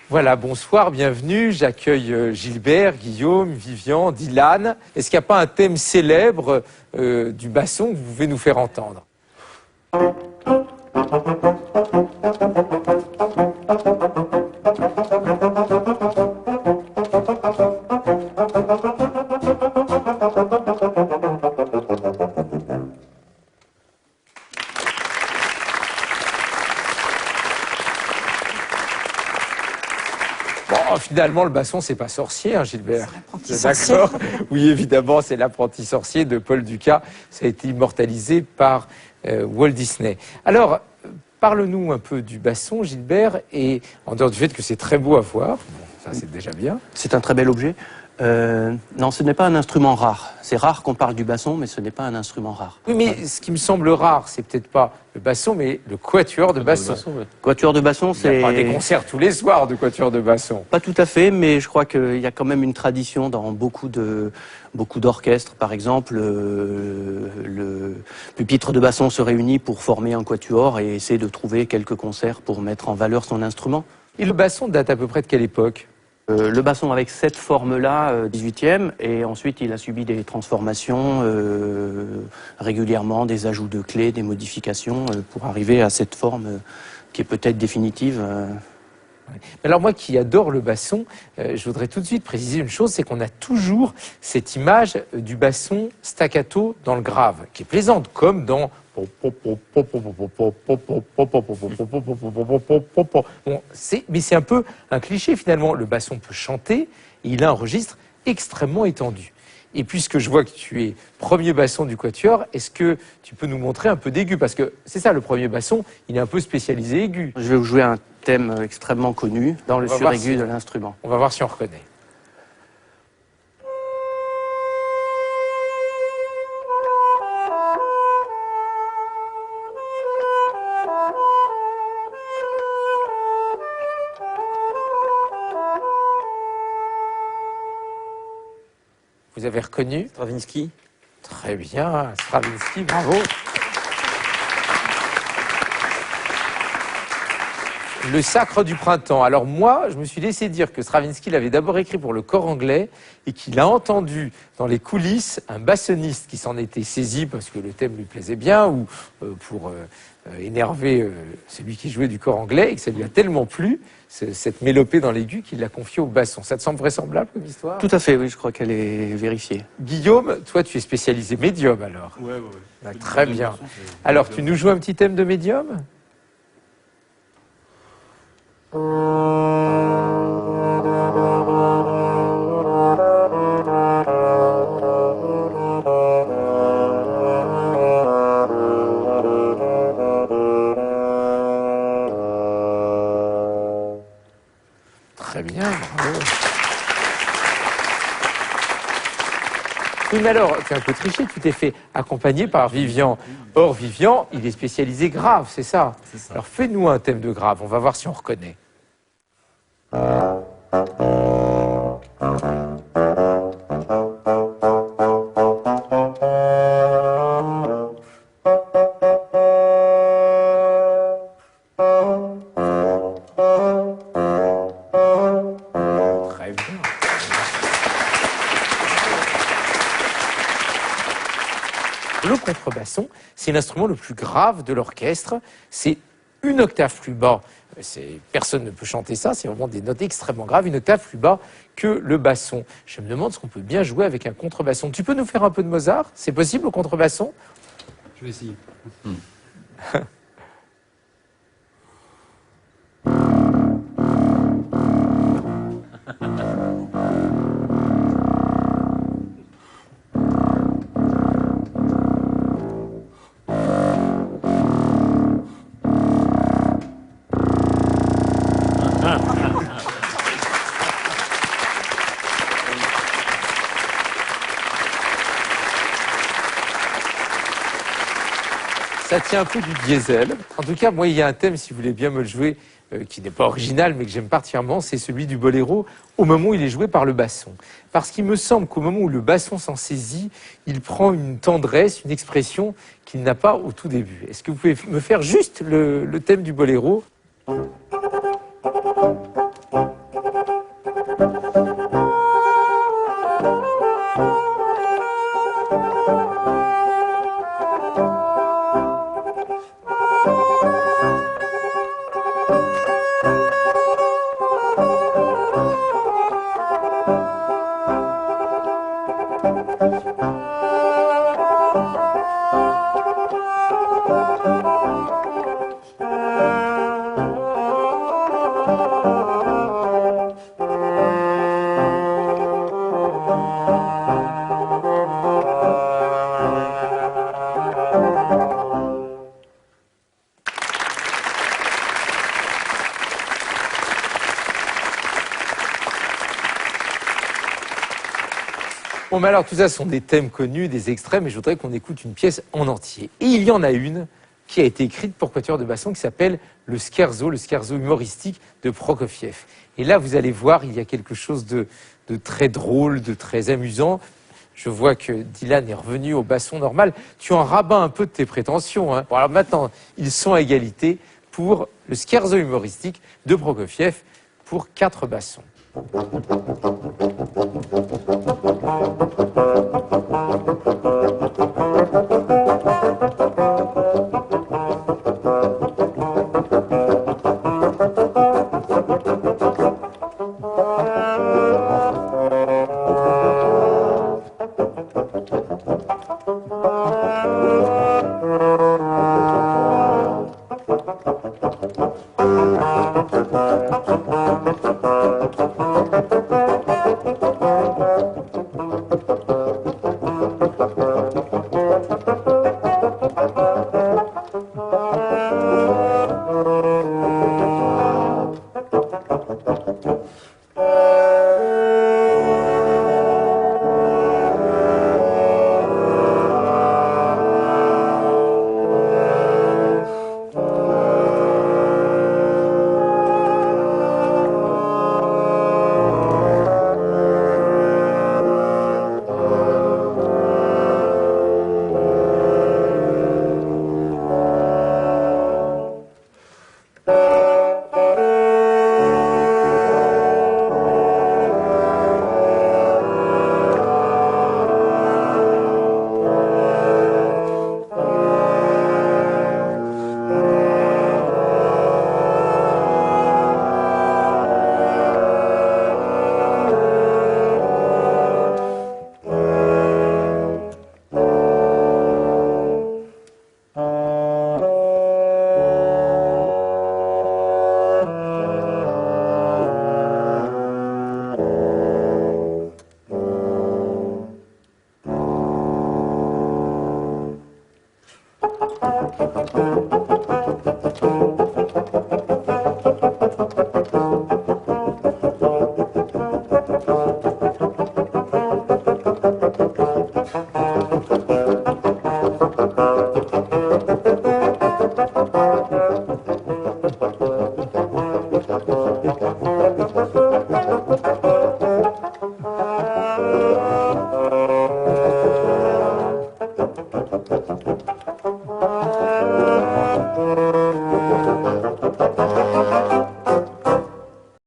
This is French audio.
Voilà, bonsoir, bienvenue. J'accueille Gilbert, Guillaume, Vivian, Dylan. Est-ce qu'il n'y a pas un thème célèbre du basson que vous pouvez nous faire entendre ? Finalement, le basson, c'est pas sorcier, hein, Gilbert. C'est l'apprenti sorcier. D'accord. Oui, évidemment, c'est l'apprenti sorcier de Paul Dukas. Ça a été immortalisé par Walt Disney. Alors, parle-nous un peu du basson, Gilbert, et en dehors du fait que c'est très beau à voir, bon, ça c'est déjà bien. C'est un très bel objet. Non, ce n'est pas un instrument rare. C'est rare qu'on parle du basson, mais ce n'est pas un instrument rare. Oui, mais ce qui me semble rare, c'est peut-être pas le basson, mais le quatuor de basson. Quatuor de basson, c'est... Il n'y a pas des concerts tous les soirs de quatuor de basson. Pas tout à fait, mais je crois qu'il y a quand même une tradition dans beaucoup d'orchestres. Par exemple, le pupitre de basson se réunit pour former un quatuor et essaie de trouver quelques concerts pour mettre en valeur son instrument. Et le basson date à peu près de quelle époque ? Le basson avec cette forme-là, 18e, et ensuite il a subi des transformations régulièrement, des ajouts de clés, des modifications pour arriver à cette forme qui est peut-être définitive. Alors moi qui adore le basson, je voudrais tout de suite préciser une chose, c'est qu'on a toujours cette image du basson staccato dans le grave, qui est plaisante, comme dans... Bon, mais c'est un peu un cliché finalement. Le basson peut chanter, et il a un registre extrêmement étendu. Et puisque je vois que tu es premier basson du quatuor, est-ce que tu peux nous montrer un peu d'aigu? Parce que c'est ça, le premier basson, il est un peu spécialisé aigu. Je vais vous jouer un thème extrêmement connu dans le suraigu de l'instrument. On va voir si on reconnaît. Vous avez reconnu? Stravinsky. Très bien, Stravinsky, bravo. Le Sacre du printemps. Alors moi, je me suis laissé dire que Stravinsky l'avait d'abord écrit pour le cor anglais et qu'il a entendu dans les coulisses un bassoniste qui s'en était saisi parce que le thème lui plaisait bien ou pour énerver celui qui jouait du cor anglais et que ça lui a tellement plu, cette mélopée dans l'aigu, qu'il l'a confiée au basson. Ça te semble vraisemblable comme histoire? Tout à fait, oui, je crois qu'elle est vérifiée. Guillaume, toi tu es spécialisé médium alors? Oui. Ah, très bien. Alors tu nous joues un petit thème de médium? Très bien, bravo. Oui, mais alors, tu as un peu triché, tu t'es fait accompagner par Vivian. Or, Vivian, il est spécialisé grave, c'est ça? C'est ça. Alors, fais-nous un thème de grave, on va voir si on reconnaît. Très bien. Le contrebasson, c'est l'instrument le plus grave de l'orchestre. C'est une octave plus bas. Personne ne peut chanter ça, c'est vraiment des notes extrêmement graves, une octave plus bas que le basson. Je me demande si on peut bien jouer avec un contrebasson. Tu peux nous faire un peu de Mozart? C'est possible au contrebasson? Je vais essayer. Ça tient un peu du diesel. En tout cas, moi, il y a un thème, si vous voulez bien me le jouer, qui n'est pas original, mais que j'aime particulièrement, c'est celui du boléro, au moment où il est joué par le basson. Parce qu'il me semble qu'au moment où le basson s'en saisit, il prend une tendresse, une expression qu'il n'a pas au tout début. Est-ce que vous pouvez me faire juste le thème du boléro ? Bon, mais alors tout ça sont des thèmes connus, des extraits, mais je voudrais qu'on écoute une pièce en entier. Et il y en a une qui a été écrite pour quatuor de basson qui s'appelle le scherzo humoristique de Prokofiev. Et là, vous allez voir, il y a quelque chose de très drôle, de très amusant. Je vois que Dylan est revenu au basson normal. Tu en rabats un peu de tes prétentions, hein. Bon, alors maintenant, ils sont à égalité pour le scherzo humoristique de Prokofiev pour 4 bassons.